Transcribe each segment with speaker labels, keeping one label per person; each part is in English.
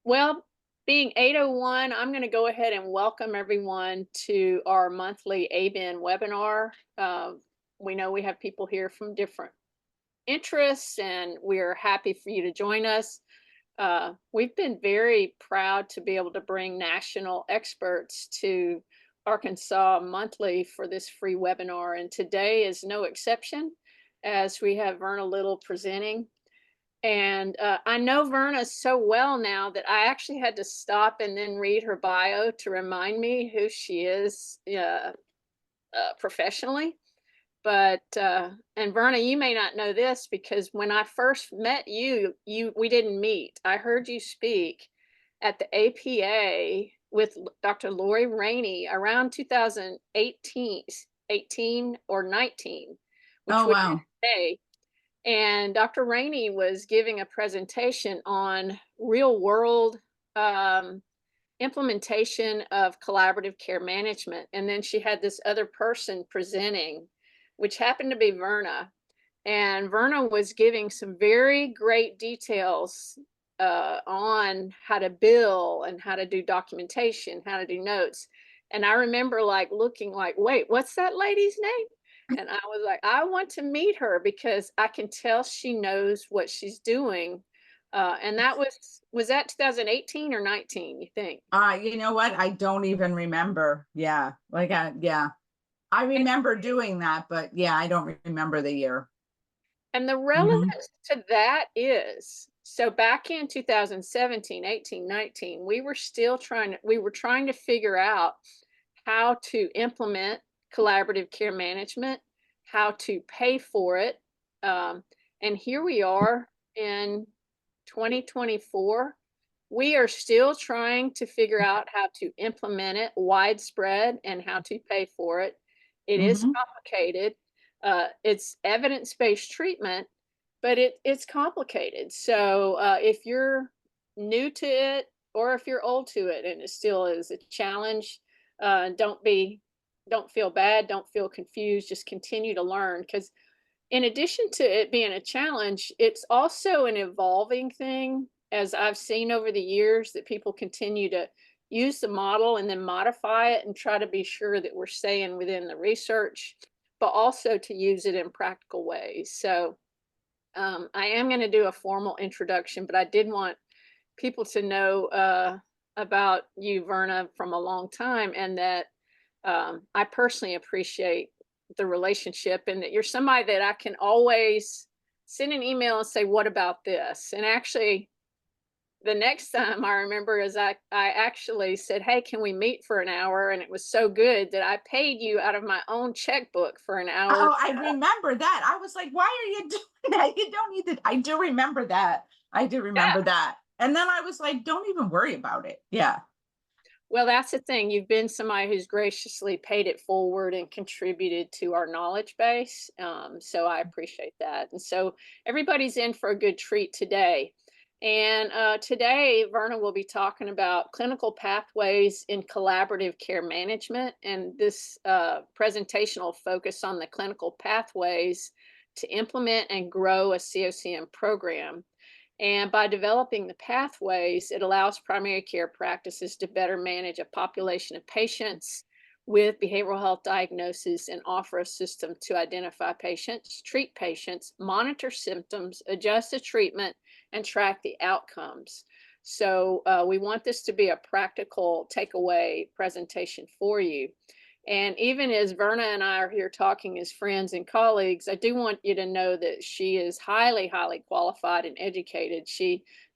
Speaker 1: Well, being 8:01, I'm going to go ahead and welcome everyone to our monthly ABIN webinar. We know we have people here from different interests, and we're happy for you to join us. We've been very proud to be able to bring national experts to Arkansas monthly for this free webinar, and today is no exception as we have Verna Little presenting. And I know Verna so well now that I actually had to stop and then read her bio to remind me who she is professionally. But and Verna, you may not know this because when I first met you, we didn't meet. I heard you speak at the APA with Dr. Lori Rainey around 2018, 18 or 19, which
Speaker 2: Oh,
Speaker 1: would be
Speaker 2: wow.
Speaker 1: today. And Dr. Rainey was giving a presentation on real world implementation of collaborative care management. And then she had this other person presenting, which happened to be Verna. And Verna was giving some very great details on how to bill and how to do documentation, how to do notes. And I remember like looking like, wait, what's that lady's name? And I was like, I want to meet her because I can tell she knows what she's doing. And that was that 2018 or 19, you think?
Speaker 2: You know what? I don't even remember. Yeah. Yeah. I remember doing that, but yeah, I don't remember the year.
Speaker 1: And the
Speaker 2: Hmm.
Speaker 1: relevance to that is, so back in 2017, 18, 19, we were trying to figure out how to implement collaborative care management, how to pay for it. Um, and here we are in 2024. We are still trying to figure out how to implement it widespread and how to pay for it. It is
Speaker 2: Hmm.
Speaker 1: complicated. It's evidence-based treatment, but it's complicated. So if you're new to it or if you're old to it and it still is a challenge, don't feel bad, don't feel confused, just continue to learn because in addition to it being a challenge, it's also an evolving thing, as I've seen over the years that people continue to use the model and then modify it and try to be sure that we're staying within the research, but also to use it in practical ways. So I am going to do a formal introduction, but I did want people to know about you, Verna, from a long time, and that I personally appreciate the relationship and that you're somebody that I can always send an email and say, what about this? And actually, the next time I remember is I actually said, hey, can we meet for an hour? And it was so good that I paid you out of my own checkbook for an hour.
Speaker 2: Oh, I remember that. I was like, why are you doing that? You don't need to. I do remember that. I do
Speaker 1: Yeah.
Speaker 2: remember that. And then I was like, don't even worry about it. Yeah.
Speaker 1: Well, that's the thing. You've been somebody who's graciously paid it forward and contributed to our knowledge base. So I appreciate that. And so everybody's in for a good treat today. And today, Verna will be talking about clinical pathways in collaborative care management. And this presentation will focus on the clinical pathways to implement and grow a COCM program. And by developing the pathways, it allows primary care practices to better manage a population of patients with behavioral health diagnoses and offer a system to identify patients, treat patients, monitor symptoms, adjust the treatment, and track the outcomes. So, we want this to be a practical takeaway presentation for you. And even as Verna and I are here talking as friends and colleagues, I do want you to know that she is highly, highly qualified and educated.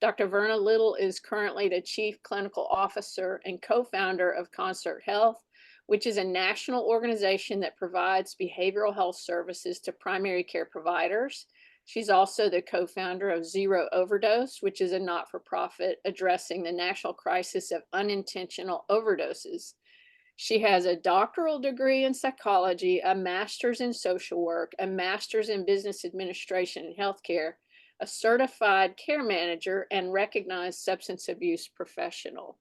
Speaker 1: Dr. Verna Little is currently the Chief Clinical Officer and co-founder of Concert Health, which is a national organization that provides behavioral health services to primary care providers. She's also the co-founder of Zero Overdose, which is a not-for-profit addressing the national crisis of unintentional overdoses. She has a doctoral degree in psychology, a master's in social work, a master's in business administration and healthcare, a certified care manager, and recognized substance abuse professional.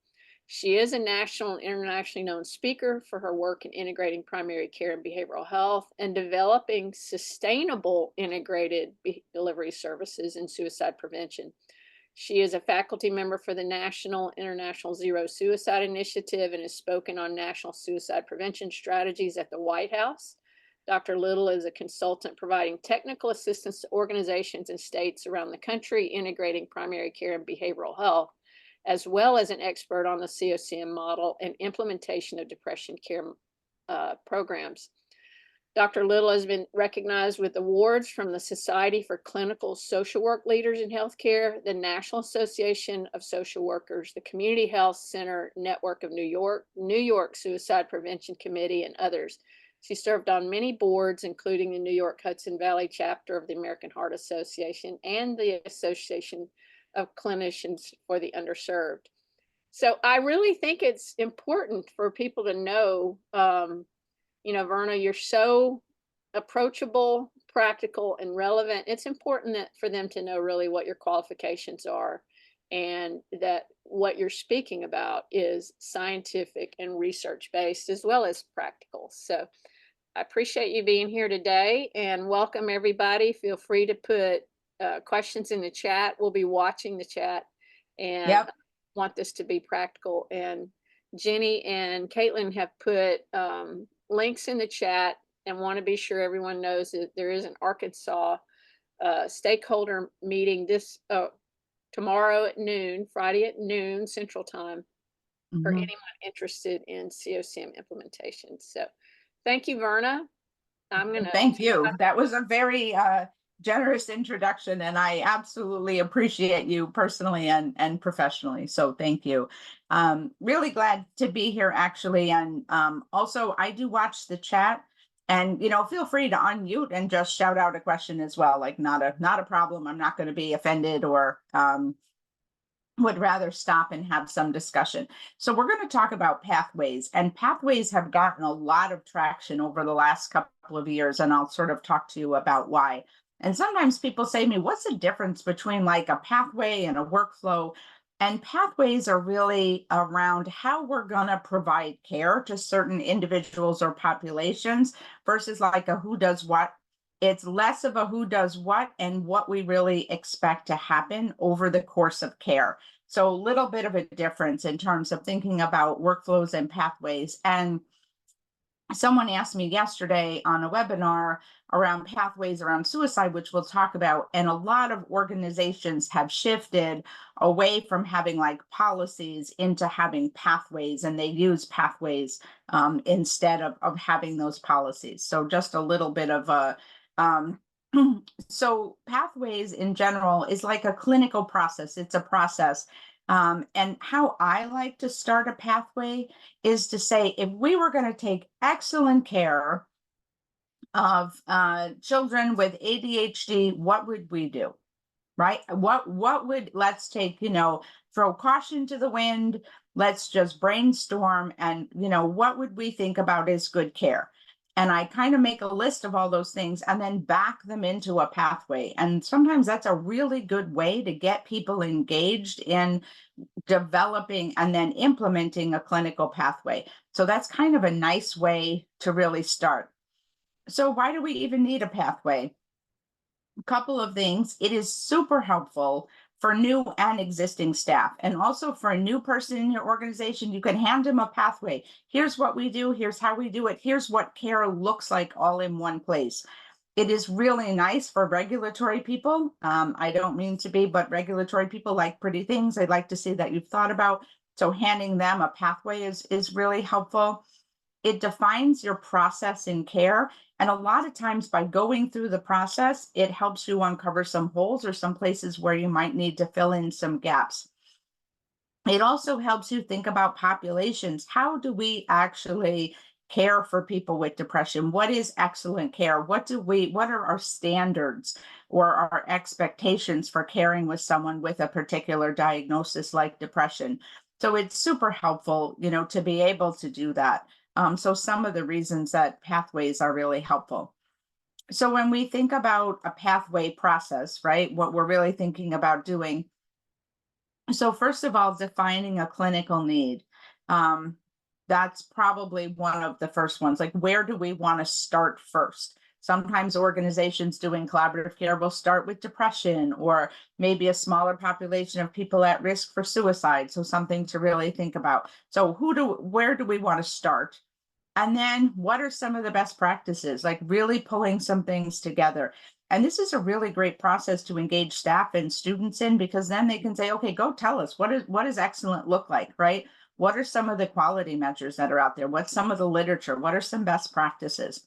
Speaker 1: She is a national and internationally known speaker for her work in integrating primary care and behavioral health and developing sustainable integrated delivery services in suicide prevention. She is a faculty member for the National International Zero Suicide Initiative and has spoken on national suicide prevention strategies at the White House. Dr. Little is a consultant providing technical assistance to organizations and states around the country integrating primary care and behavioral health, as well as an expert on the COCM model and implementation of depression care programs. Dr. Little has been recognized with awards from the Society for Clinical Social Work Leaders in Healthcare, the National Association of Social Workers, the Community Health Center Network of New York Suicide Prevention Committee, and others. She served on many boards, including the New York Hudson Valley chapter of the American Heart Association and the Association of Clinicians for the Underserved. So I really think it's important for people to know, Verna, you're so approachable, practical, and relevant. It's important that for them to know really what your qualifications are and that what you're speaking about is scientific and research based as well as practical. So I appreciate you being here today and welcome everybody. Feel free to put questions in the chat. We'll be watching the chat and
Speaker 2: Yep.
Speaker 1: want this to be practical. And Jenny and Caitlin have put links in the chat and want to be sure everyone knows that there is an Arkansas stakeholder meeting this tomorrow at noon, Friday at noon Central Time for
Speaker 2: Mhm.
Speaker 1: anyone interested in COCM implementation. So thank you, Verna. I'm going to
Speaker 2: Thank you. That was a very generous introduction, and I absolutely appreciate you personally and professionally. So thank you. Really glad to be here, actually. And also, I do watch the chat, and feel free to unmute and just shout out a question as well. Like not a problem. I'm not going to be offended or would rather stop and have some discussion. So we're going to talk about pathways, and pathways have gotten a lot of traction over the last couple of years, and I'll sort of talk to you about why. And sometimes people say to me, what's the difference between like a pathway and a workflow? And pathways are really around how we're going to provide care to certain individuals or populations versus like a who does what. It's less of a who does what and what we really expect to happen over the course of care. So a little bit of a difference in terms of thinking about workflows and pathways. And someone asked me yesterday on a webinar around pathways around suicide, which we'll talk about. And a lot of organizations have shifted away from having like policies into having pathways, and they use pathways instead of having those policies. So just a little bit of a so pathways in general is like a clinical process. It's a process. And how I like to start a pathway is to say, if we were going to take excellent care of children with ADHD, what would we do? Right? What would, let's take, throw caution to the wind. Let's just brainstorm and, what would we think about as good care? And I kind of make a list of all those things and then back them into a pathway. And sometimes that's a really good way to get people engaged in developing and then implementing a clinical pathway. So that's kind of a nice way to really start. So why do we even need a pathway? A couple of things. It is super helpful for new and existing staff. And also for a new person in your organization, you can hand them a pathway. Here's what we do. Here's how we do it. Here's what care looks like all in one place. It is really nice for regulatory people. I don't mean to be, but regulatory people like pretty things. I'd like to see that you've thought about. So handing them a pathway is really helpful. It defines your process in care. And a lot of times by going through the process, it helps you uncover some holes or some places where you might need to fill in some gaps. It also helps you think about populations. How do we actually care for people with depression? What is excellent care? What are our standards or our expectations for caring with someone with a particular diagnosis like depression? So it's super helpful, to be able to do that. So some of the reasons that pathways are really helpful. So when we think about a pathway process, right, what we're really thinking about doing. So first of all, defining a clinical need. That's probably one of the first ones. Like, where do we want to start first? Sometimes organizations doing collaborative care will start with depression, or maybe a smaller population of people at risk for suicide. So something to really think about. So where do we want to start? And then what are some of the best practices, like really pulling some things together. And this is a really great process to engage staff and students in, because then they can say, okay, go tell us what does excellent look like, right? What are some of the quality measures that are out there? What's some of the literature? What are some best practices?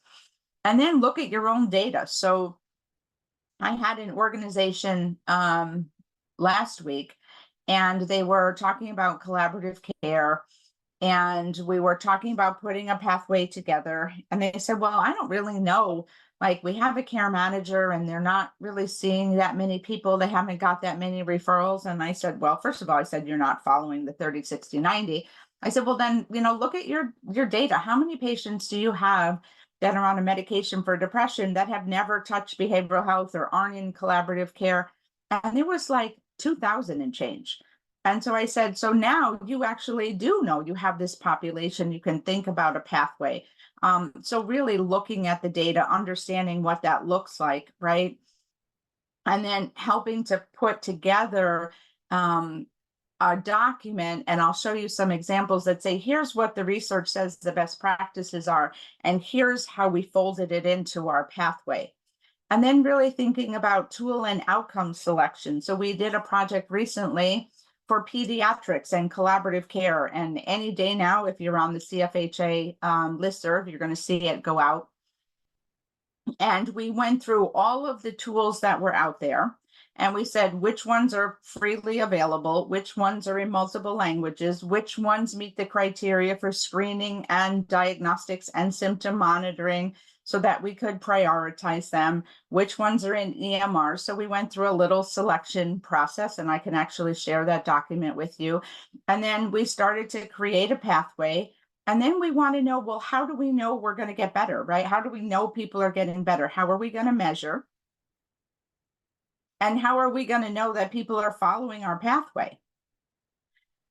Speaker 2: And then look at your own data. So I had an organization last week, and they were talking about collaborative care, and we were talking about putting a pathway together. And they said, well, I don't really know. Like, we have a care manager and they're not really seeing that many people. They haven't got that many referrals. And I said, well, first of all, I said, you're not following the 30, 60, 90. I said, well, then, look at your data. How many patients do you have that are on a medication for depression that have never touched behavioral health or aren't in collaborative care? And it was like 2,000 and change. And so I said, so now you actually do know you have this population, you can think about a pathway. So really looking at the data, understanding what that looks like, right? And then helping to put together a document, and I'll show you some examples that say, here's what the research says the best practices are, and here's how we folded it into our pathway. And then really thinking about tool and outcome selection. So we did a project recently for pediatrics and collaborative care. And any day now, if you're on the CFHA listserv, you're going to see it go out. And we went through all of the tools that were out there. And we said which ones are freely available, which ones are in multiple languages, which ones meet the criteria for screening and diagnostics and symptom monitoring, so that we could prioritize them, which ones are in EMR. So we went through a little selection process, and I can actually share that document with you. And then we started to create a pathway. And then we want to know, well, how do we know we're going to get better, right? How do we know people are getting better? How are we going to measure? And how are we going to know that people are following our pathway?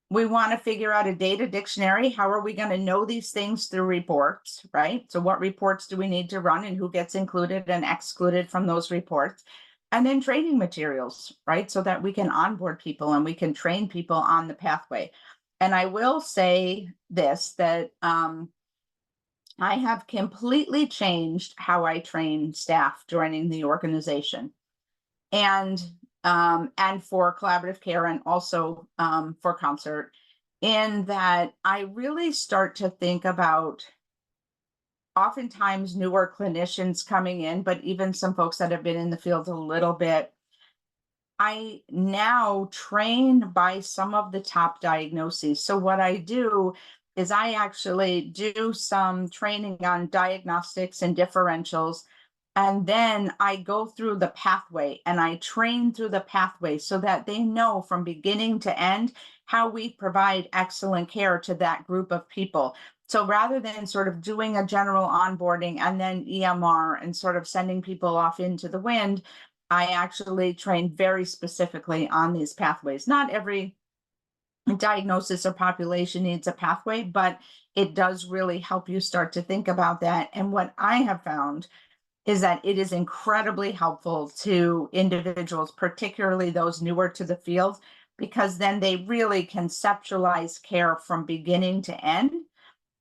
Speaker 2: We want to figure out a data dictionary. How are we going to know these things? Through reports, right? So what reports do we need to run, and who gets included and excluded from those reports? And then training materials, right? So that we can onboard people and we can train people on the pathway. And I will say this, that I have completely changed how I train staff joining the organization. And for collaborative care, and also for Concert, in that I really start to think about oftentimes newer clinicians coming in, but even some folks that have been in the field a little bit. I now train by some of the top diagnoses. So what I do is I actually do some training on diagnostics and differentials. And then I go through the pathway and I train through the pathway so that they know from beginning to end how we provide excellent care to that group of people. So rather than sort of doing a general onboarding and then EMR and sort of sending people off into the wind, I actually train very specifically on these pathways. Not every diagnosis or population needs a pathway, but it does really help you start to think about that. And what I have found is that it is incredibly helpful to individuals, particularly those newer to the field, because then they really conceptualize care from beginning to end.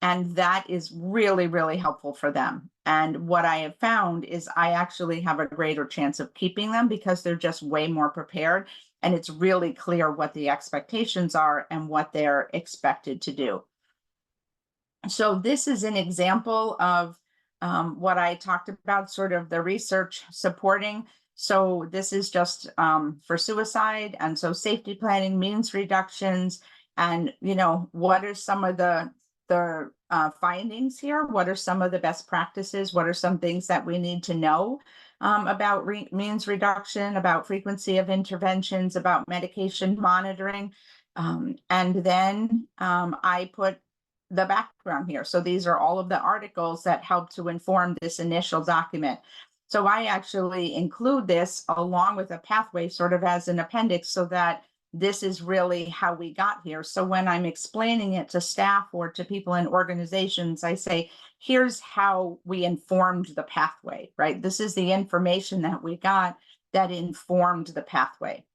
Speaker 2: And that is really, really helpful for them. And what I have found is I actually have a greater chance of keeping them because they're just way more prepared. And it's really clear what the expectations are and what they're expected to do. So this is an example of what I talked about, sort of the research supporting. So this is just for suicide. And so safety planning, means reductions, and, what are some of the findings here? What are some of the best practices? What are some things that we need to know about means reduction, about frequency of interventions, about medication monitoring? And then I put the background here. So these are all of the articles that help to inform this initial document. So I actually include this along with a pathway sort of as an appendix so that this is really how we got here. So when I'm explaining it to staff or to people in organizations, I say, here's how we informed the pathway, right? This is the information that we got that informed the pathway.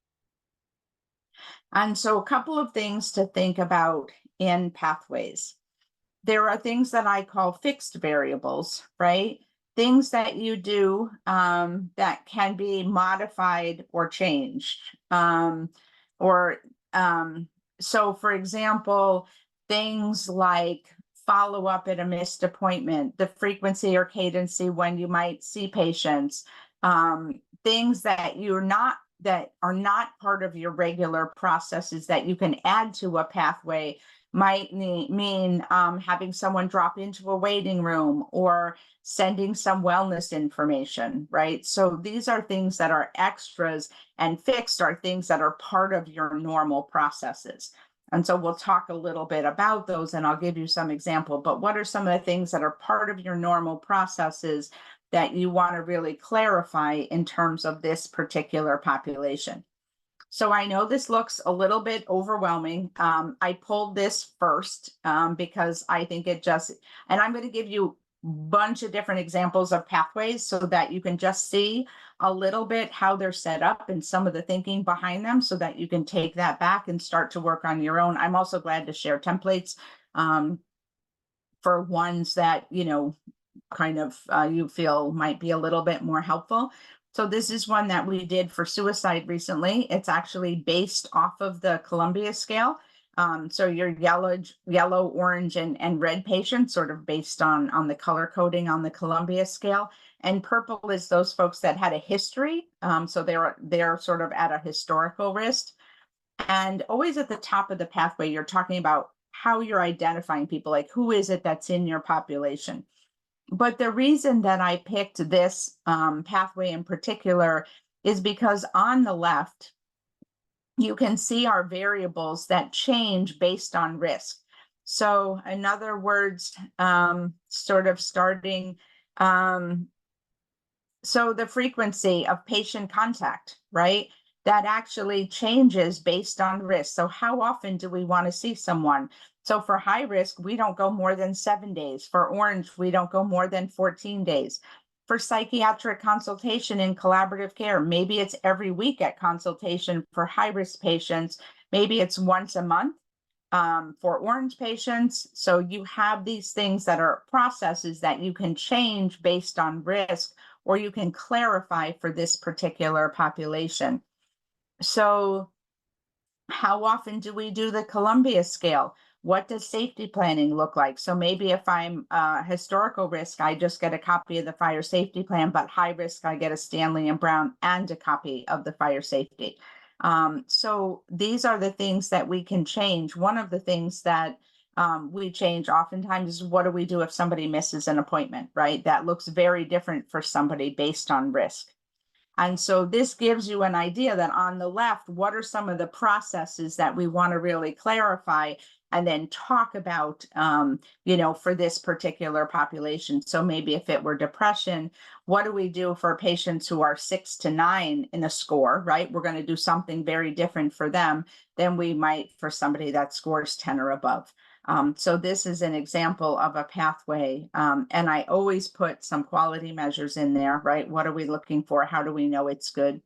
Speaker 2: And so a couple of things to think about in pathways. There are things that I call fixed variables, right? Things that you do that can be modified or changed. Or so, for example, things like follow up at a missed appointment, the frequency or cadency when you might see patients, things that that are not part of your regular processes that you can add to a pathway might mean having someone drop into a waiting room or sending some wellness information, right? So these are things that are extras, and fixed are things that are part of your normal processes. And so we'll talk a little bit about those and I'll give you some example, but what are some of the things that are part of your normal processes that you want to really clarify in terms of this particular population? So I know this looks a little bit overwhelming. I pulled this first because I think it just, and I'm going to give you a bunch of different examples of pathways so that you can just see a little bit how they're set up and some of the thinking behind them so that you can take that back and start to work on your own. I'm also glad to share templates for ones that, you know, kind of you feel might be a little bit more helpful. So this is one that we did for suicide recently. It's actually based off of the Columbia scale. So your yellow, orange, and red patients, sort of based on the color coding on the Columbia scale. And purple is those folks that had a history. So they're sort of at a historical risk. And always at the top of the pathway, you're talking about how you're identifying people, like who is it that's in your population. But the reason that I picked this pathway in particular is because on the left, you can see our variables that change based on risk. So in other words, sort of starting, so the frequency of patient contact, right? That actually changes based on risk. So how often do we want to see someone? So for high risk, we don't go more than 7 days. For orange, we don't go more than 14 days. For psychiatric consultation in collaborative care, maybe it's every week at consultation for high risk patients. Maybe it's once a month for orange patients. So you have these things that are processes that you can change based on risk, or you can clarify for this particular population. So how often do we do the Columbia scale? What does safety planning look like? So maybe if I'm historical risk, I just get a copy of the fire safety plan, but high risk, I get a Stanley and Brown and a copy of the fire safety. So these are the things that we can change. One of the things that we change oftentimes is what do we do if somebody misses an appointment, right? That looks very different for somebody based on risk. And so this gives you an idea that on the left, what are some of the processes that we want to really clarify and then talk about, you know, for this particular population. So maybe if it were depression, what do we do for patients who are 6 to 9 in a score, right? We're going to do something very different for them than we might for somebody that scores 10 or above. So this is an example of a pathway. And I always put some quality measures in there, right? What are we looking for? How do we know it's good?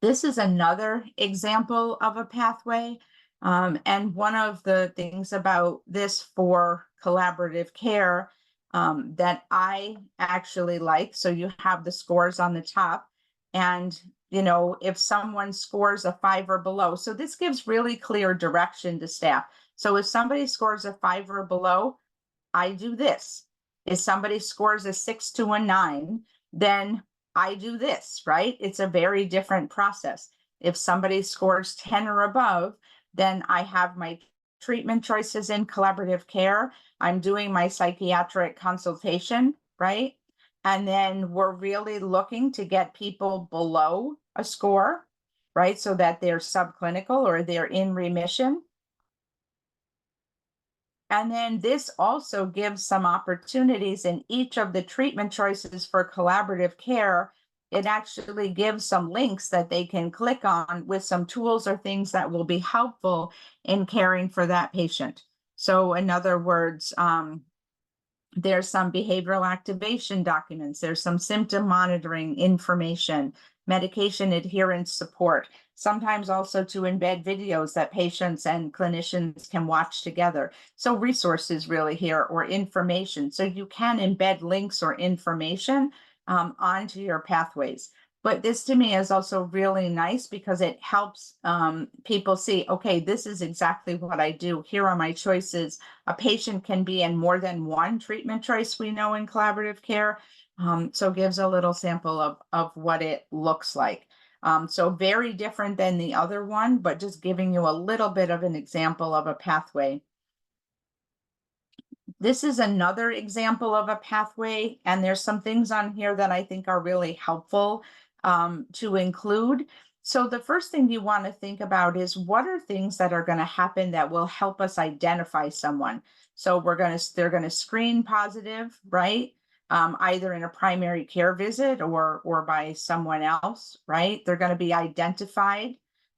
Speaker 2: This is another example of a pathway. And one of the things about this for collaborative care that I actually like, so you have the scores on the top, and you know, if someone scores a 5 or below, so this gives really clear direction to staff. So if somebody scores a 5 or below, I do this. If somebody scores a 6 to a 9, then I do this, right? It's a very different process. If somebody scores 10 or above, then I have my treatment choices in collaborative care. I'm doing my psychiatric consultation, right? And then we're really looking to get people below a score, right? So that they're subclinical or they're in remission. And then this also gives some opportunities in each of the treatment choices for collaborative care it actually gives some links that they can click on with some tools or things that will be helpful in caring for that patient. So in other words, there's some behavioral activation documents, there's some symptom monitoring information, medication adherence support, sometimes also to embed videos that patients and clinicians can watch together. So resources really here, or information. So you can embed links or information onto your pathways. But this to me is also really nice because it helps people see, okay, this is exactly what I do. Here are my choices. A patient can be in more than one treatment choice, we know, in collaborative care. So gives a little sample of what it looks like. So very different than the other one, but just giving you a little bit of an example of a pathway. This is another example of a pathway, and there's some things on here that I think are really helpful to include. So the first thing you want to think about is, what are things that are going to happen that will help us identify someone? So they're going to screen positive, right? Either in a primary care visit or by someone else, right? They're going to be identified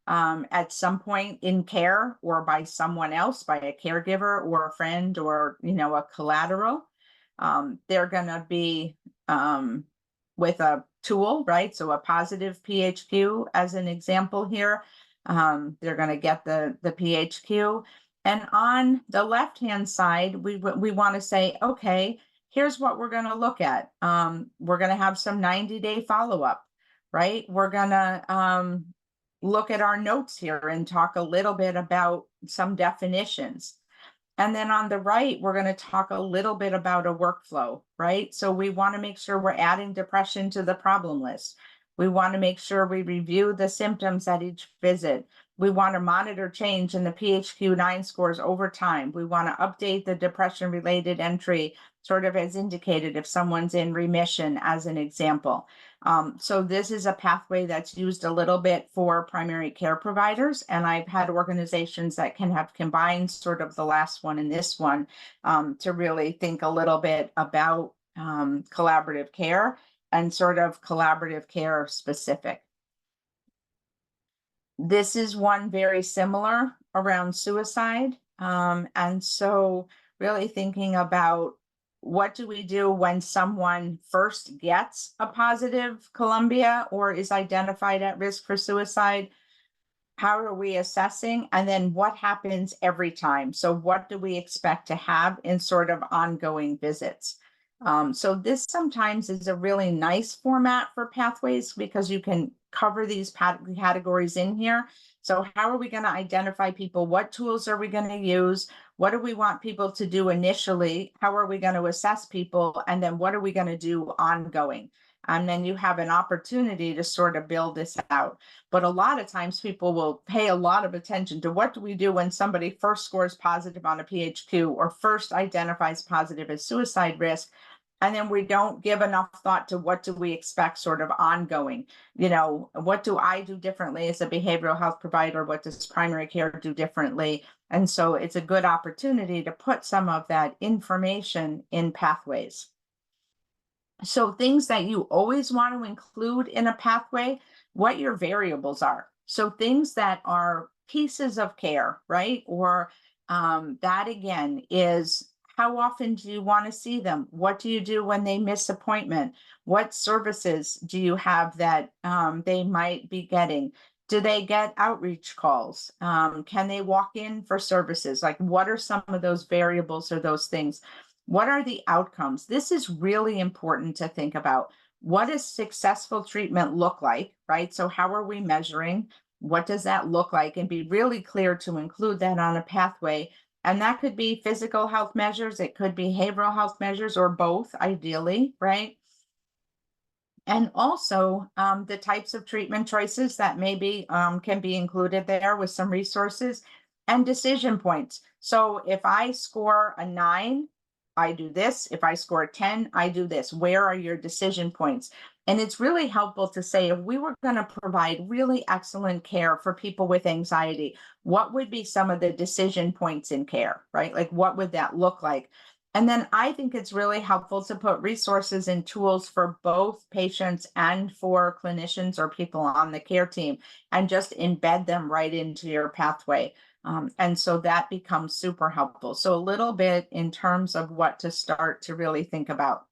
Speaker 2: at some point in care or by someone else, by a caregiver or a friend or, a collateral. They're going to be with a tool, right? So a positive PHQ as an example here. They're going to get the PHQ. And on the left-hand side, we want to say, okay, here's what we're going to look at. We're going to have some 90-day follow-up, right? We're going to look at our notes here and talk a little bit about some definitions. And then on the right, we're going to talk a little bit about a workflow, right? So we want to make sure we're adding depression to the problem list. We want to make sure we review the symptoms at each visit. We want to monitor change in the PHQ-9 scores over time. We want to update the depression-related entry, sort of as indicated if someone's in remission, as an example. So this is a pathway that's used a little bit for primary care providers, and I've had organizations that can have combined sort of the last one and this one to really think a little bit about collaborative care and sort of collaborative care specific. This is one very similar around suicide. And so really thinking about, what do we do when someone first gets a positive Columbia or is identified at risk for suicide? How are we assessing? And then what happens every time? So what do we expect to have in sort of ongoing visits? So this sometimes is a really nice format for pathways because you can cover these categories in here. So how are we going to identify people? What tools are we going to use? What do we want people to do initially? How are we going to assess people? And then what are we going to do ongoing? And then you have an opportunity to sort of build this out. But a lot of times people will pay a lot of attention to, what do we do when somebody first scores positive on a PHQ or first identifies positive as suicide risk? And then we don't give enough thought to, what do we expect sort of ongoing? What do I do differently as a behavioral health provider? What does primary care do differently? And so it's a good opportunity to put some of that information in pathways. So things that you always want to include in a pathway, what your variables are. So things that are pieces of care, right? Or that again is, how often do you want to see them? What do you do when they miss appointment? What services do you have that they might be getting? Do they get outreach calls? Can they walk in for services? Like, what are some of those variables or those things? What are the outcomes? This is really important to think about. What does successful treatment look like, right? So how are we measuring? What does that look like? And be really clear to include that on a pathway. And that could be physical health measures, it could be behavioral health measures, or both, ideally, right? And also the types of treatment choices that maybe can be included there with some resources, and decision points. So if I score a 9, I do this. If I score a 10, I do this. Where are your decision points? And it's really helpful to say, if we were going to provide really excellent care for people with anxiety, what would be some of the decision points in care, right? Like, what would that look like? And then I think it's really helpful to put resources and tools for both patients and for clinicians or people on the care team and just embed them right into your pathway. And so that becomes super helpful. So a little bit in terms of what to start to really think about.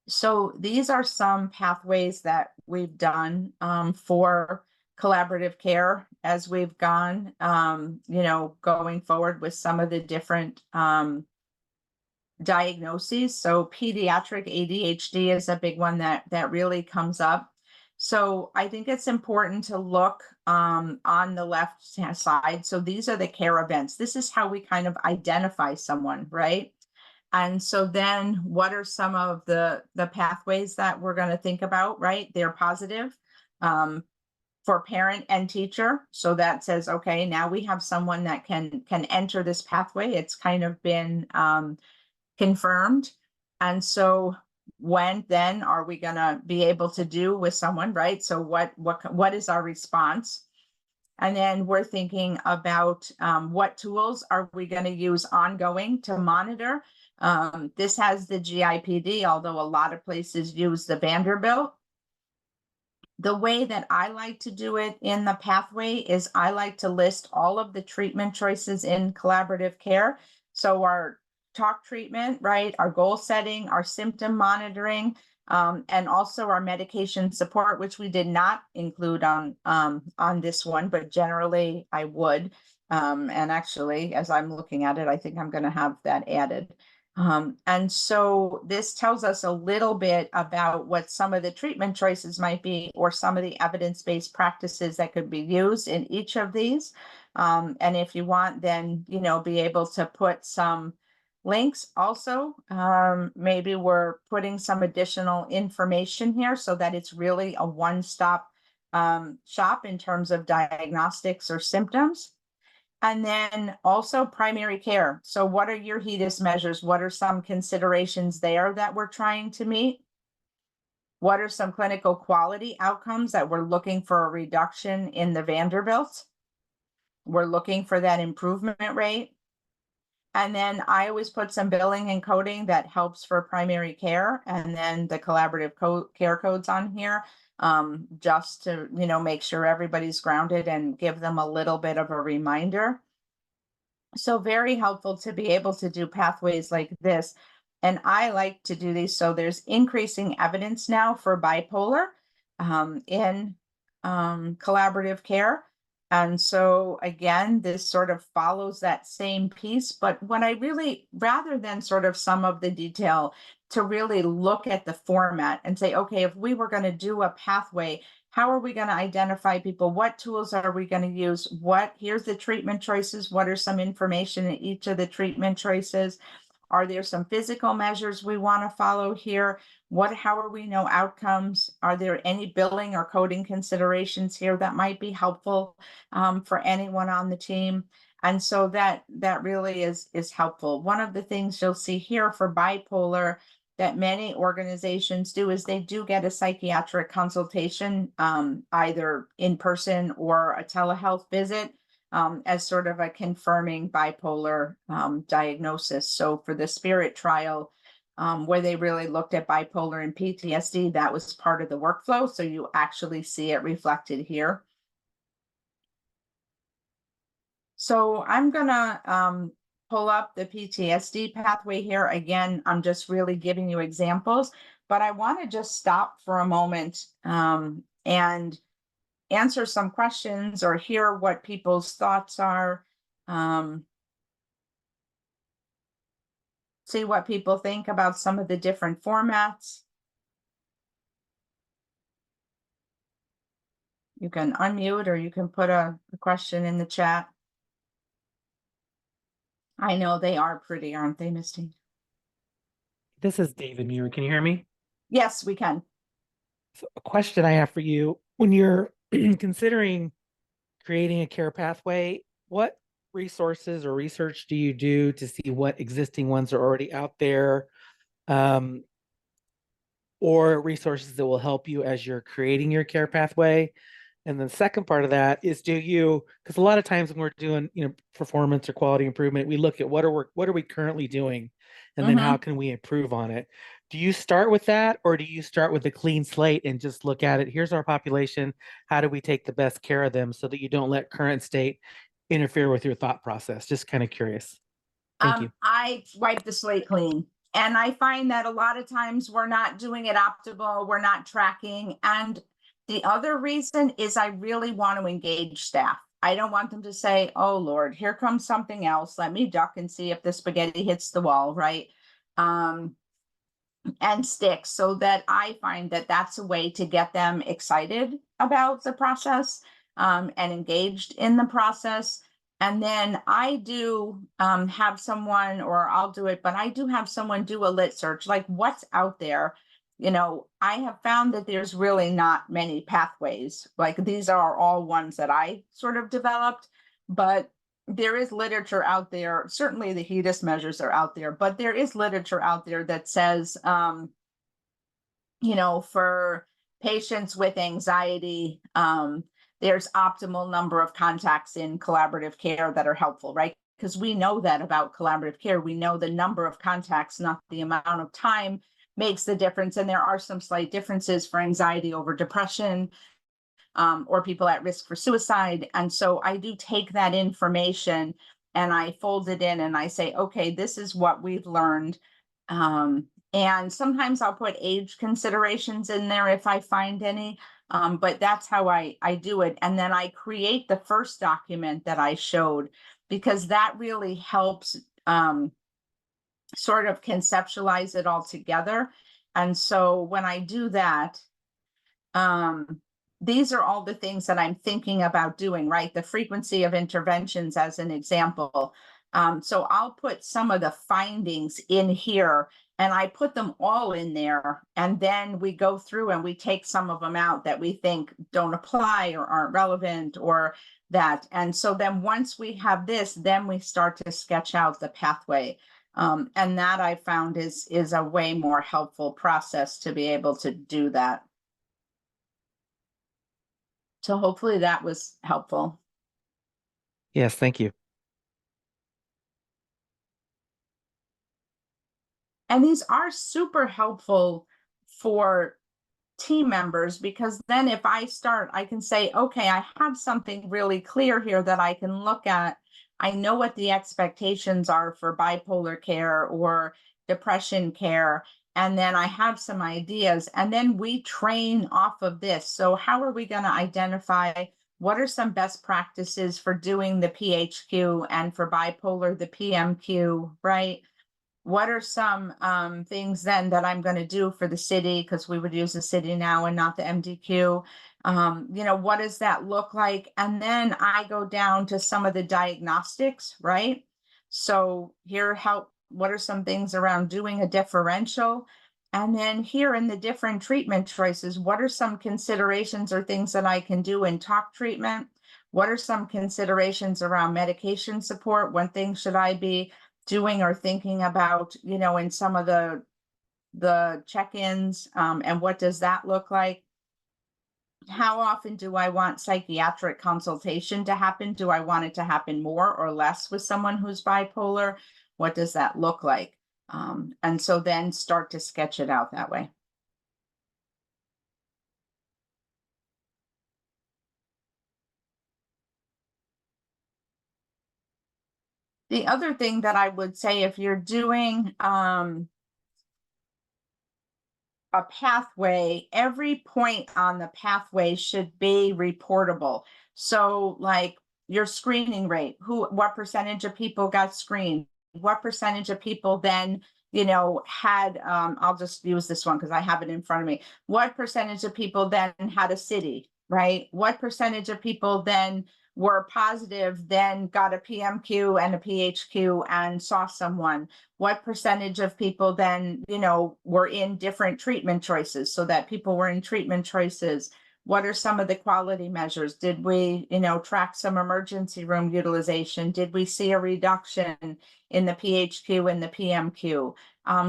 Speaker 2: So these are some pathways that we've done for collaborative care as we've gone, going forward with some of the different diagnoses. So pediatric ADHD is a big one that really comes up. So I think it's important to look on the left side. So these are the care events. This is how we kind of identify someone, right? And so then what are some of the pathways that we're going to think about, right? They're positive for parent and teacher. So that says, okay, now we have someone that can enter this pathway. It's kind of been confirmed. And so when then are we going to be able to do with someone, right? So what is our response? And then we're thinking about what tools are we going to use ongoing to monitor. This has the GIPD, although a lot of places use the Vanderbilt. The way that I like to do it in the pathway is I like to list all of the treatment choices in collaborative care. So our talk treatment, right? Our goal setting, our symptom monitoring, and also our medication support, which we did not include on this one, but generally I would. And actually, as I'm looking at it, I think I'm going to have that added. And so this tells us a little bit about what some of the treatment choices might be, or some of the evidence-based practices that could be used in each of these. And if you want, then, be able to put some links also. Maybe we're putting some additional information here so that it's really a one-stop shop in terms of diagnostics or symptoms. And then also primary care. So what are your HEDIS measures? What are some considerations there that we're trying to meet? What are some clinical quality outcomes that we're looking for a reduction in the Vanderbilt? We're looking for that improvement rate. And then I always put some billing and coding that helps for primary care, and then the collaborative care codes on here, just to, make sure everybody's grounded and give them a little bit of a reminder. So very helpful to be able to do pathways like this. And I like to do these. So there's increasing evidence now for bipolar in collaborative care. And so again, this sort of follows that same piece. But when I really, rather than sort of some of the detail, to really look at the format and say, okay, if we were going to do a pathway, how are we going to identify people? What tools are we going to use? Here's the treatment choices. What are some information in each of the treatment choices? Are there some physical measures we want to follow here? How are we know outcomes? Are there any billing or coding considerations here that might be helpful for anyone on the team? And so that really is helpful. One of the things you'll see here for bipolar that many organizations do is they do get a psychiatric consultation, either in person or a telehealth visit, as sort of a confirming bipolar diagnosis. So for the SPIRIT trial, where they really looked at bipolar and PTSD, that was part of the workflow. So you actually see it reflected here. So I'm gonna pull up the PTSD pathway here. Again, I'm just really giving you examples, but I want to just stop for a moment and answer some questions or hear what people's thoughts are. See what people think about some of the different formats. You can unmute or you can put a question in the chat. I know they are pretty, aren't they, Misty?
Speaker 3: This is David Muir. Can you hear me?
Speaker 2: Yes, we can.
Speaker 3: So a question I have for you, when you're considering creating a care pathway, what resources or research do you do to see what existing ones are already out there, or resources that will help you as you're creating your care pathway? And the second part of that is, because a lot of times when we're doing, performance or quality improvement, we look at what are we currently doing, and then how can we improve on it? Do you start with that, or do you start with a clean slate and just look at it? Here's our population. How do we take the best care of them so that you don't let current state interfere with your thought process? Just kind of curious. Thank you.
Speaker 2: I wipe the slate clean. And I find that a lot of times we're not doing it optimal, we're not tracking. And the other reason is I really want to engage staff. I don't want them to say, oh Lord, here comes something else. Let me duck and see if the spaghetti hits the wall, right? And stick, so that I find that that's a way to get them excited about the process, and engaged in the process. And then I do have someone, or I'll do it, but I do have someone do a lit search, like what's out there. I have found that there's really not many pathways. Like these are all ones that I sort of developed, but there is literature out there. Certainly the HEDIS measures are out there, but there is literature out there that says, for patients with anxiety, there's optimal number of contacts in collaborative care that are helpful, right? Because we know that about collaborative care. We know the number of contacts, not the amount of time, makes the difference. And there are some slight differences for anxiety over depression, or people at risk for suicide. And so I do take that information and I fold it in and I say, okay, this is what we've learned. And sometimes I'll put age considerations in there if I find any, but that's how I do it. And then I create the first document that I showed, because that really helps sort of conceptualize it all together. And so when I do that, these are all the things that I'm thinking about doing, right? The frequency of interventions as an example. So I'll put some of the findings in here and I put them all in there. And then we go through and we take some of them out that we think don't apply or aren't relevant or that. And so then once we have this, then we start to sketch out the pathway. And that I found is a way more helpful process to be able to do that. So hopefully that was helpful.
Speaker 3: Yes, thank you.
Speaker 2: And these are super helpful for team members, because then if I start, I can say, okay, I have something really clear here that I can look at. I know what the expectations are for bipolar care or depression care. And then I have some ideas, and then we train off of this. So how are we going to identify what are some best practices for doing the PHQ and for bipolar, the PMQ, right? What are some things then that I'm going to do for the city, because we would use the city now and not the MDQ? What does that look like? And then I go down to some of the diagnostics, right? So what are some things around doing a differential? And then here in the different treatment choices, what are some considerations or things that I can do in talk treatment? What are some considerations around medication support? What things should I be doing or thinking about, in some of the check-ins, and what does that look like? How often do I want psychiatric consultation to happen? Do I want it to happen more or less with someone who's bipolar? What does that look like? And so then start to sketch it out that way. The other thing that I would say, if you're doing a pathway, every point on the pathway should be reportable. So like your screening rate, what percentage of people got screened? What percentage of people then, had, I'll just use this one because I have it in front of me. What percentage of people then had a city, right? What percentage of people then were positive, then got a PMQ and a PHQ and saw someone? What percentage of people then, were in different treatment choices, so that people were in treatment choices? What are some of the quality measures? Did we, track some emergency room utilization? Did we see a reduction in the PHQ and the PMQ?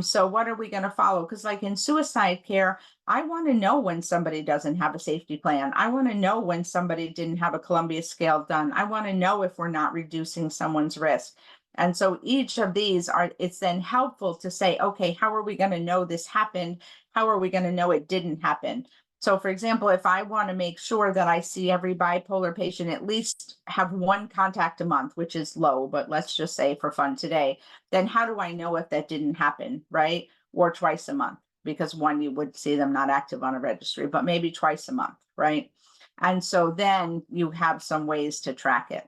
Speaker 2: So what are we going to follow? Because like in suicide care, I want to know when somebody doesn't have a safety plan. I want to know when somebody didn't have a Columbia scale done. I want to know if we're not reducing someone's risk. And so each of these it's then helpful to say, okay, how are we going to know this happened? How are we going to know it didn't happen? So for example, if I want to make sure that I see every bipolar patient at least have one contact a month, which is low, but let's just say for fun today, then how do I know if that didn't happen, right? Or twice a month, because one, you would see them not active on a registry, but maybe twice a month, right? And so then you have some ways to track it.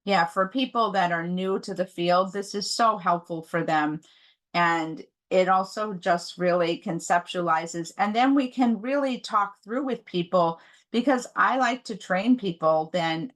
Speaker 2: Yeah, for people that are new to the field, this is so helpful for them. And it also just really conceptualizes, and then we can really talk through with people, because I like to train people then,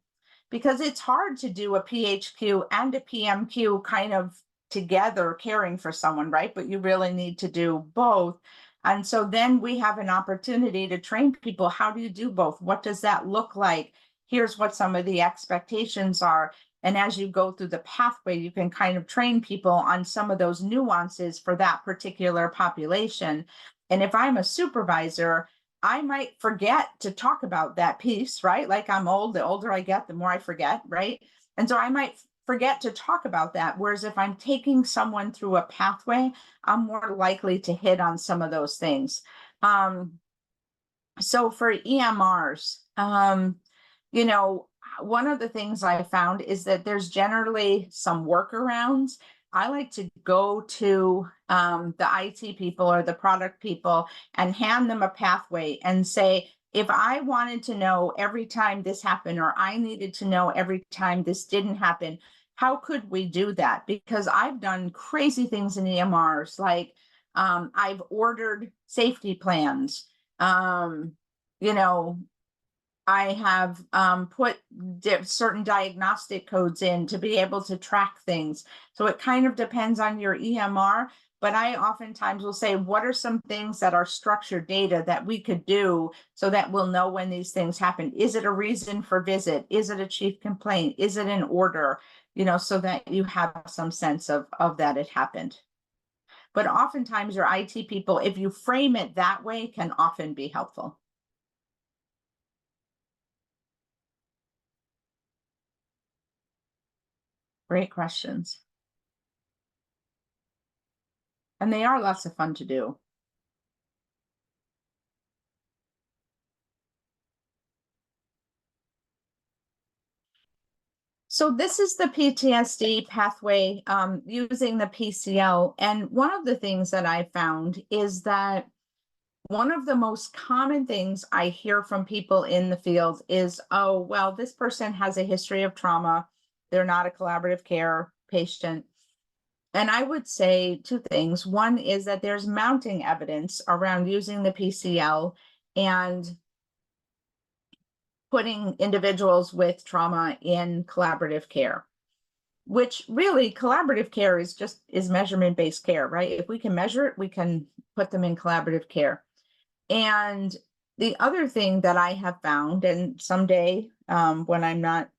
Speaker 2: because it's hard to do a PHQ and a PMQ kind of together caring for someone, right? But you really need to do both. And so then we have an opportunity to train people. How do you do both? What does that look like? Here's what some of the expectations are. And as you go through the pathway, you can kind of train people on some of those nuances for that particular population. And if I'm a supervisor, I might forget to talk about that piece, right? Like I'm old, the older I get, the more I forget, right? And so I might forget to talk about that. Whereas if I'm taking someone through a pathway, I'm more likely to hit on some of those things. So for EMRs, one of the things I found is that there's generally some workarounds. I like to go to the IT people or the product people and hand them a pathway and say, if I wanted to know every time this happened, or I needed to know every time this didn't happen, how could we do that? Because I've done crazy things in EMRs, like I've ordered safety plans. I have put certain diagnostic codes in to be able to track things. So it kind of depends on your EMR, but I oftentimes will say, what are some things that are structured data that we could do so that we'll know when these things happen? Is it a reason for visit? Is it a chief complaint? Is it an order? So that you have some sense of that it happened. But oftentimes your IT people, if you frame it that way, can often be helpful. Great questions. And they are lots of fun to do. So this is the PTSD pathway using the PCL. And one of the things that I found is that one of the most common things I hear from people in the field is, oh, well, this person has a history of trauma. They're not a collaborative care patient. And I would say two things. One is that there's mounting evidence around using the PCL and putting individuals with trauma in collaborative care, which really collaborative care is measurement-based care, right? If we can measure it, we can put them in collaborative care. And the other thing that I have found, and someday when I'm not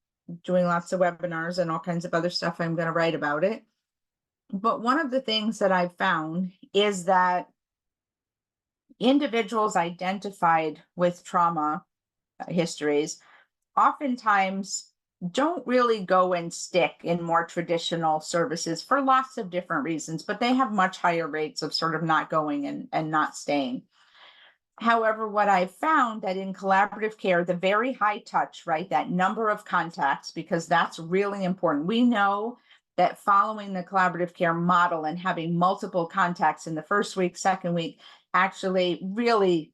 Speaker 2: doing lots of webinars and all kinds of other stuff, I'm going to write about it. But one of the things that I've found is that individuals identified with trauma histories oftentimes don't really go and stick in more traditional services for lots of different reasons, but they have much higher rates of sort of not going and not staying. However, what I've found that in collaborative care, the very high touch, right, that number of contacts, because that's really important. We know that following the collaborative care model and having multiple contacts in the first week, second week, actually really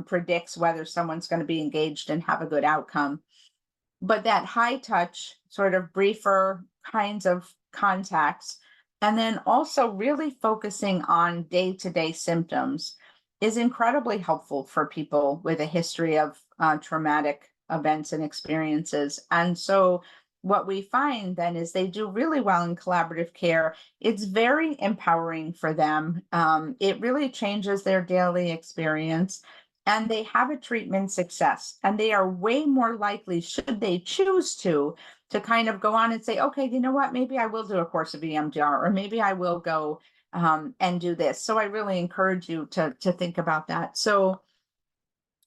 Speaker 2: predicts whether someone's going to be engaged and have a good outcome. But that high touch, sort of briefer kinds of contacts, and then also really focusing on day-to-day symptoms is incredibly helpful for people with a history of traumatic events and experiences. And so what we find then is they do really well in collaborative care. It's very empowering for them. It really changes their daily experience. and they have a treatment success, and they are way more likely, should they choose to kind of go on and say, okay, you know what, maybe I will do a course of EMDR, or maybe I will go and do this. So I really encourage you to think about that. So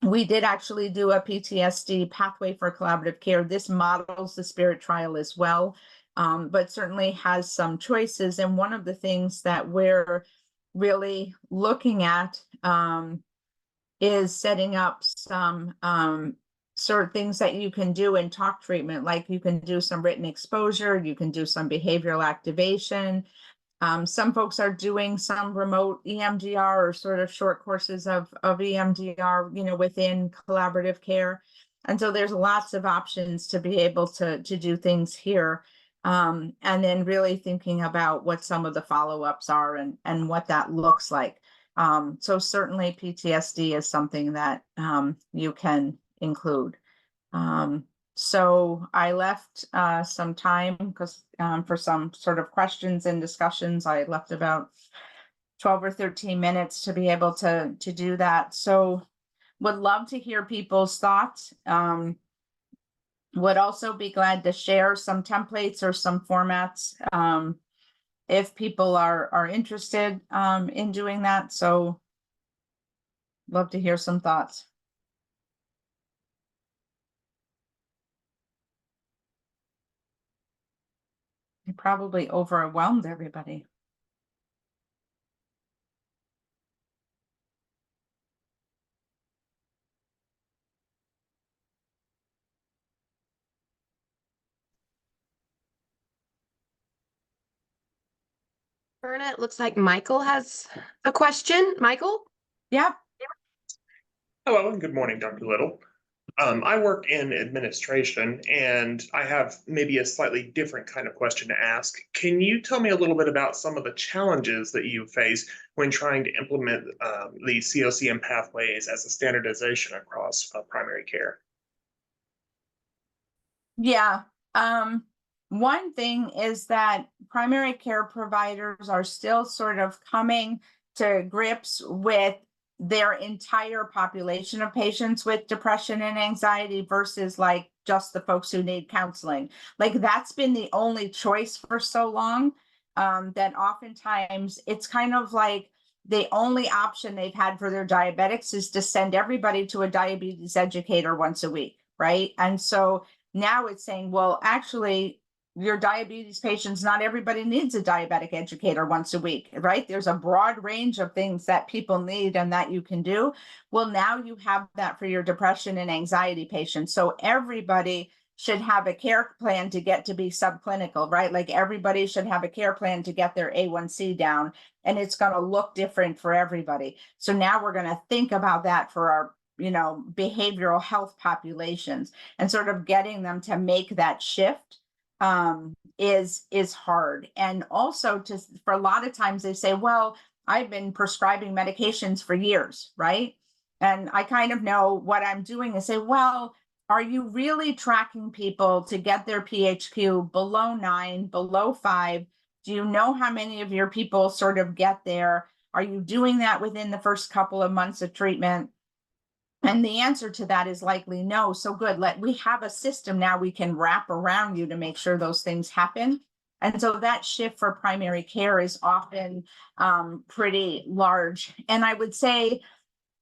Speaker 2: we did actually do a PTSD pathway for collaborative care. This models the SPIRIT trial as well, but certainly has some choices. And one of the things that we're really looking at is setting up some sort of things that you can do in talk treatment, like you can do some written exposure, you can do some behavioral activation. Some folks are doing some remote EMDR or sort of short courses of EMDR, you know, within collaborative care. And so there's lots of options to be able to do things here. And then really thinking about what some of the follow-ups are and what that looks like. So certainly PTSD is something that you can include. So I left some time because for some sort of questions and discussions, I left about 12 or 13 minutes to be able to do that. So would love to hear people's thoughts. Would also be glad to share some templates or some formats if people are interested in doing that. So love to hear some thoughts. You probably overwhelmed everybody.
Speaker 4: Berna, it looks like Michael has a question. Michael?
Speaker 2: Yep.
Speaker 5: Hello and good morning, Dr. Little. I work in administration and I have maybe a slightly different kind of question to ask. Can you tell me a little bit about some of the challenges that you face when trying to implement the COCM pathways as a standardization across primary care?
Speaker 2: Yeah. One thing is that primary care providers are still sort of coming to grips with their entire population of patients with depression and anxiety versus like just the folks who need counseling. Like that's been the only choice for so long that oftentimes it's kind of like the only option they've had for their diabetics is to send everybody to a diabetes educator once a week, right? And so now it's saying, well, actually, your diabetes patients, not everybody needs a diabetic educator once a week, right? There's a broad range of things that people need and that you can do. Well, now you have that for your depression and anxiety patients. So everybody should have a care plan to get to be subclinical, right? Like everybody should have a care plan to get their A1C down, and it's going to look different for everybody. So now we're going to think about that for our behavioral health populations, and sort of getting them to make that shift is hard. And also for a lot of times they say, well, I've been prescribing medications for years, right? And I kind of know what I'm doing and say, well, are you really tracking people to get their PHQ below 9, below 5? Do you know how many of your people sort of get there? Are you doing that within the first couple of months of treatment? And the answer to that is likely no. So good. We have a system now we can wrap around you to make sure those things happen. And so that shift for primary care is often pretty large. And I would say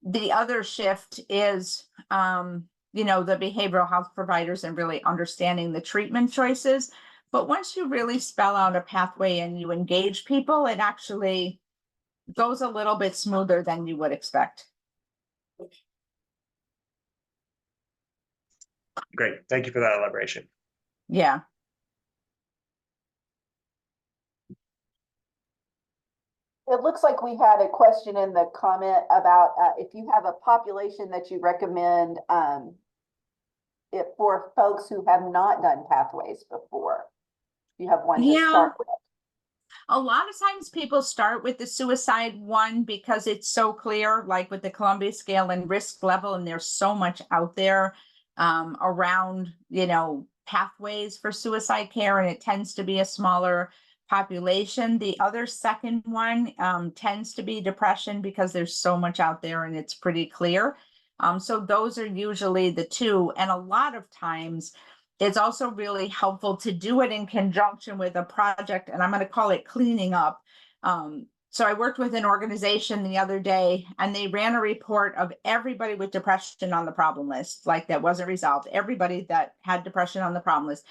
Speaker 2: the other shift is, the behavioral health providers and really understanding the treatment choices. But once you really spell out a pathway and you engage people, it actually goes a little bit smoother than you would expect.
Speaker 5: Great. Thank you for that elaboration.
Speaker 2: Yeah.
Speaker 6: It looks like we had a question in the comment about if you have a population that you recommend it for folks who have not done pathways before. You have one to start with.
Speaker 2: A lot of times people start with the suicide one because it's so clear, like with the Columbia scale and risk level, and there's so much out there around, pathways for suicide care, and it tends to be a smaller population. The other second one tends to be depression because there's so much out there and it's pretty clear. So those are usually the two. And a lot of times it's also really helpful to do it in conjunction with a project, and I'm going to call it cleaning up. So I worked with an organization the other day, and they ran a report of everybody with depression on the problem list, like that wasn't resolved, everybody that had depression on the problem list,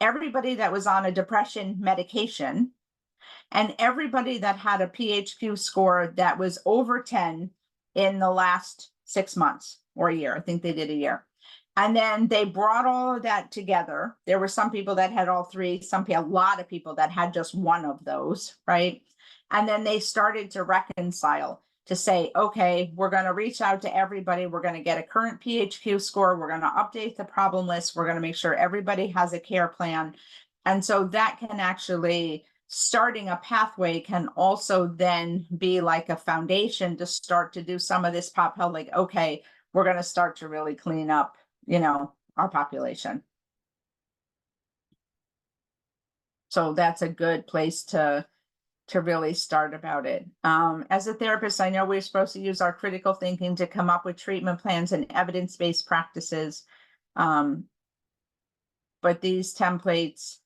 Speaker 2: everybody that was on a depression medication, and everybody that had a PHQ score that was over 10 in the last 6 months or a year. I think they did a year. And then they brought all of that together. There were some people that had all three, a lot of people that had just one of those, right? And then they started to reconcile to say, okay, we're going to reach out to everybody. We're going to get a current PHQ score. We're going to update the problem list. We're going to make sure everybody has a care plan. And so that can actually, starting a pathway can also then be like a foundation to start to do some of this pop health, like, okay, we're going to start to really clean up, our population. So that's a good place to really start about it. As a therapist, I know we're supposed to use our critical thinking to come up with treatment plans and evidence-based practices. But these templates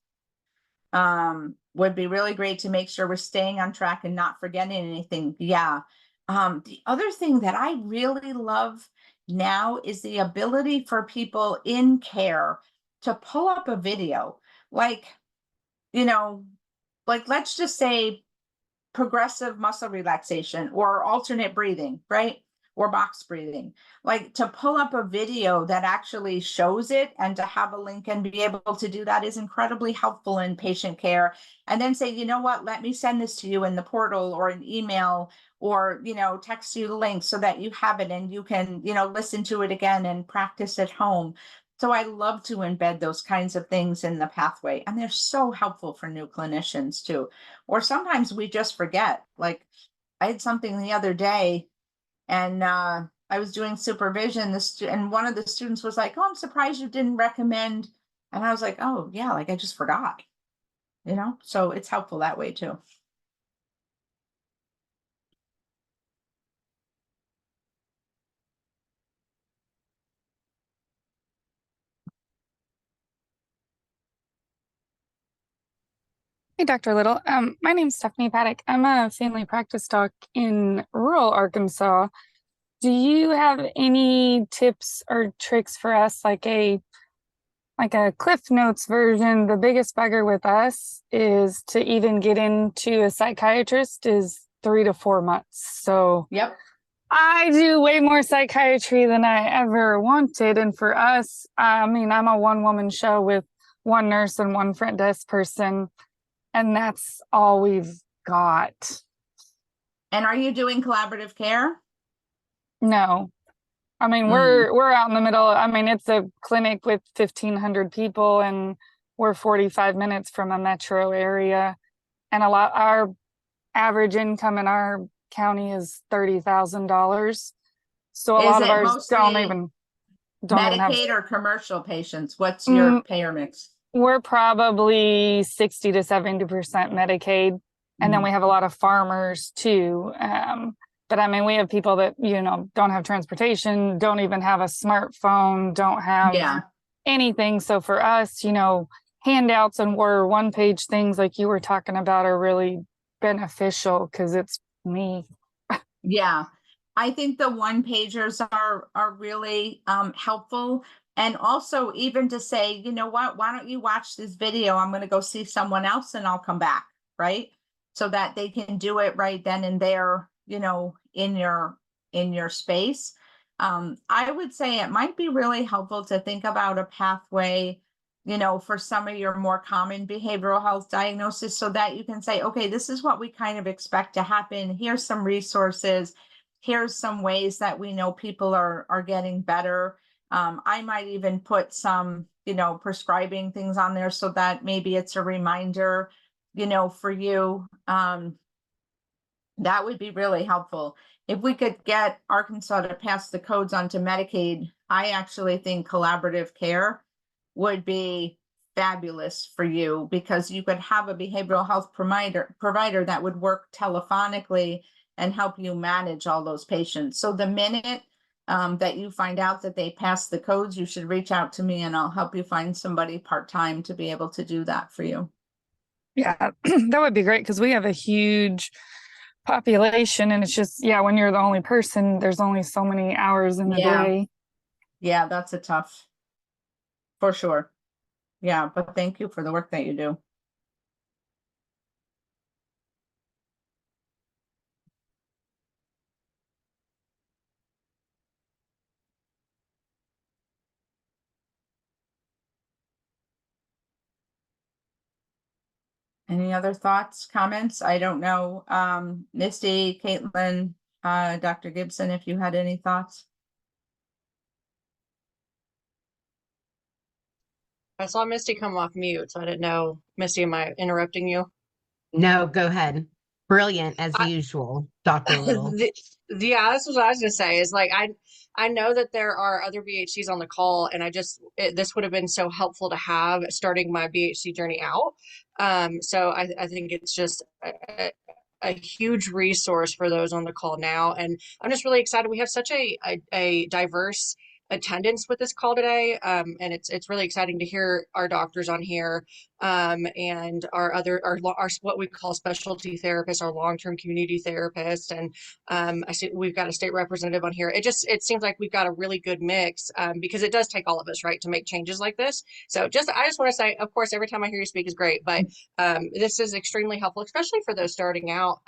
Speaker 2: would be really great to make sure we're staying on track and not forgetting anything. Yeah. The other thing that I really love now is the ability for people in care to pull up a video, like let's just say progressive muscle relaxation or alternate breathing, right? Or box breathing, like to pull up a video that actually shows it and to have a link and be able to do that is incredibly helpful in patient care. And then say, you know what, let me send this to you in the portal or an email or, text you the link so that you have it and you can, listen to it again and practice at home. So I love to embed those kinds of things in the pathway, and they're so helpful for new clinicians too. Or sometimes we just forget. Like I had something the other day, and I was doing supervision. And one of the students was like, "Oh, I'm surprised you didn't recommend." And I was like, "Oh yeah, like I just forgot." So it's helpful that way too.
Speaker 7: Hey, Dr. Little. My name's Stephanie Paddock. I'm a family practice doc in rural Arkansas. Do you have any tips or tricks for us, like a Cliff Notes version? The biggest bugger with us is to even get into a psychiatrist is 3 to 4 months. So
Speaker 2: Yep.
Speaker 7: I do way more psychiatry than I ever wanted. And for us, I'm a one-woman show with one nurse and one front desk person. And that's all we've got.
Speaker 2: And are you doing collaborative care?
Speaker 7: No. We're out in the middle. It's a clinic with 1,500 people and we're 45 minutes from a metro area. And our average income in our county is $30,000. So a lot of ours don't even
Speaker 2: Medicaid or commercial patients. What's your payer mix?
Speaker 7: We're probably 60 to 70% Medicaid. And then we have a lot of farmers too. But we have people that, don't have transportation, don't even have a smartphone, don't have anything. So for us, handouts and one-page things like you were talking about are really beneficial because it's me.
Speaker 2: Yeah. I think the one-pagers are really helpful. And also even to say, you know what, why don't you watch this video? I'm going to go see someone else and I'll come back, right? So that they can do it right then and there, in your space. I would say it might be really helpful to think about a pathway, for some of your more common behavioral health diagnoses so that you can say, okay, this is what we kind of expect to happen. Here's some resources. Here's some ways that we know people are getting better. I might even put some, prescribing things on there so that maybe it's a reminder, for you. That would be really helpful. If we could get Arkansas to pass the codes onto Medicaid, I actually think collaborative care would be fabulous for you because you could have a behavioral health provider that would work telephonically and help you manage all those patients. So the minute that you find out that they pass the codes, you should reach out to me and I'll help you find somebody part-time to be able to do that for you.
Speaker 7: Yeah, that would be great because we have a huge population and it's just, yeah, when you're the only person, there's only so many hours in the
Speaker 2: Yeah.
Speaker 7: day.
Speaker 2: Yeah, that's a tough, for sure. Yeah, but thank you for the work that you do. Any other thoughts, comments? I don't know, Misty, Caitlin, Dr. Gibson, if you had any thoughts?
Speaker 8: I saw Misty come off mute, so I didn't know. Misty, am I interrupting you?
Speaker 4: No, go ahead. Brilliant as
Speaker 8: I-
Speaker 4: usual, Dr. Little.
Speaker 8: Yeah, that's what I was gonna say. Is like I know that there are other BHCs on the call, and this would have been so helpful to have starting my BHC journey out. So I think it's just a huge resource for those on the call now, and I'm just really excited. We have such a diverse attendance with this call today, and it's really exciting to hear our doctors on here, and our what we call specialty therapists, our long-term community therapists, and I see we've got a state representative on here. It seems like we've got a really good mix, because it does take all of us, right, to make changes like this. So I just want to say, of course, every time I hear you speak is great, but this is extremely helpful, especially for those starting out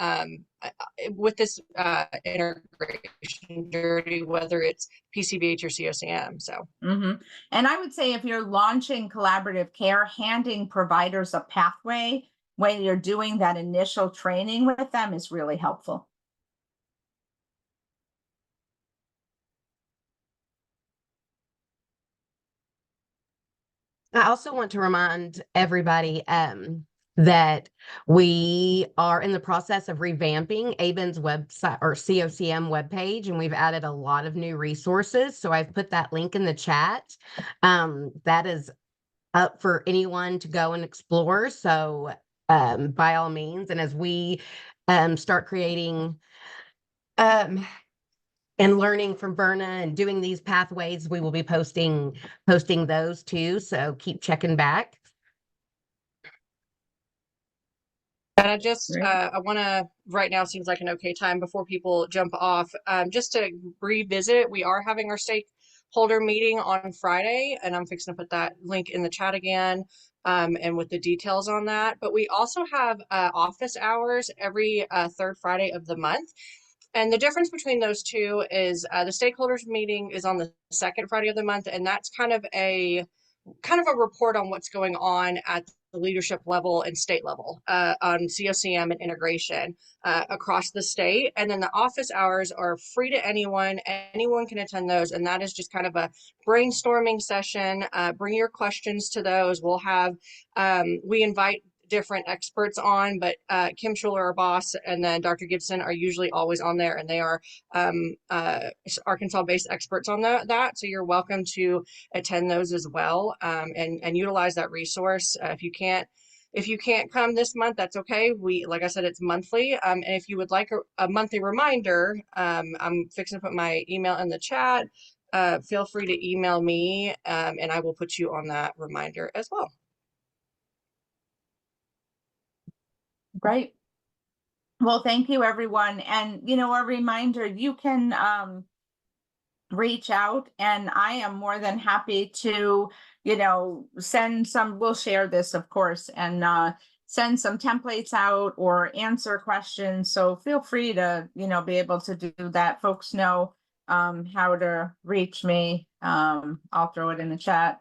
Speaker 8: with this integration journey, whether it's PCBH or COCM. So,
Speaker 2: And I would say if you're launching collaborative care, handing providers a pathway when you're doing that initial training with them is really helpful.
Speaker 4: I also want to remind everybody that we are in the process of revamping ABIN's website or COCM webpage, and we've added a lot of new resources. So I've put that link in the chat. That is up for anyone to go and explore. So by all means, and as we start creating and learning from Berna and doing these pathways, we will be posting those too. So keep checking back.
Speaker 8: and I want to, right now seems like an okay time before people jump off, just to revisit, we are having our stakeholder meeting on Friday, and I'm fixing to put that link in the chat again, and with the details on that. But we also have office hours every third Friday of the month. And the difference between those two is the stakeholders meeting is on the second Friday of the month, and that's kind of a report on what's going on at the leadership level and state level on COCM and integration across the state. And then the office hours are free to anyone. Anyone can attend those, and that is just kind of a brainstorming session. Bring your questions to those. We'll have we invite different experts on, but Kim Schuler, our boss, and then Dr. Gibson are usually always on there, and they are Arkansas-based experts on that. So you're welcome to attend those as well, and utilize that resource. If you can't come this month, that's okay. Like I said, it's monthly. And if you would like a monthly reminder, I'm fixing to put my email in the chat. Feel free to email me, and I will put you on that reminder as well.
Speaker 2: Great. Well, thank you, everyone. And, a reminder, you can reach out, and I am more than happy to, send some, we'll share this, of course, and send some templates out or answer questions. So feel free to, be able to do that. Folks know how to reach me. I'll throw it in the chat.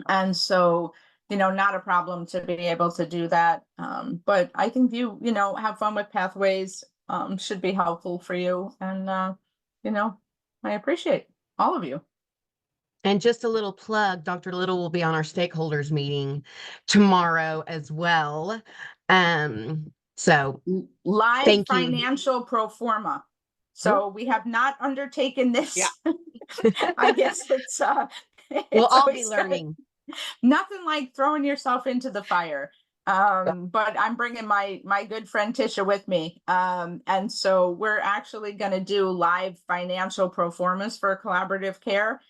Speaker 2: And so, not a problem to be able to do that. But I think have fun with pathways, should be helpful for you. And, I appreciate all of you.
Speaker 4: And just a little plug, Dr. Little will be on our stakeholders meeting tomorrow as well. So
Speaker 2: Live
Speaker 4: thank you.
Speaker 2: financial pro forma. So we have not undertaken this.
Speaker 8: Yeah.
Speaker 2: I guess it's
Speaker 4: We'll all be
Speaker 2: always
Speaker 4: learning.
Speaker 2: nothing like throwing yourself into the fire. But I'm bringing my good friend Tisha with me. And so we're actually going to do live financial pro formas for collaborative care.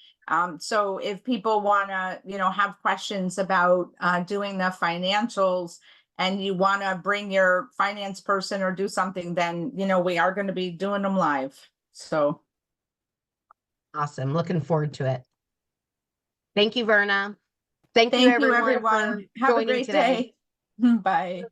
Speaker 2: So if people want to, have questions about doing the financials and you want to bring your finance person or do something, then, we are going to be doing them live. So.
Speaker 4: Awesome. Looking forward to it. Thank you, Verna. Thank you,
Speaker 2: Thank you,
Speaker 4: everyone,
Speaker 2: everyone.
Speaker 4: for
Speaker 2: Have a
Speaker 4: joining
Speaker 2: great
Speaker 4: today.
Speaker 2: day. Bye.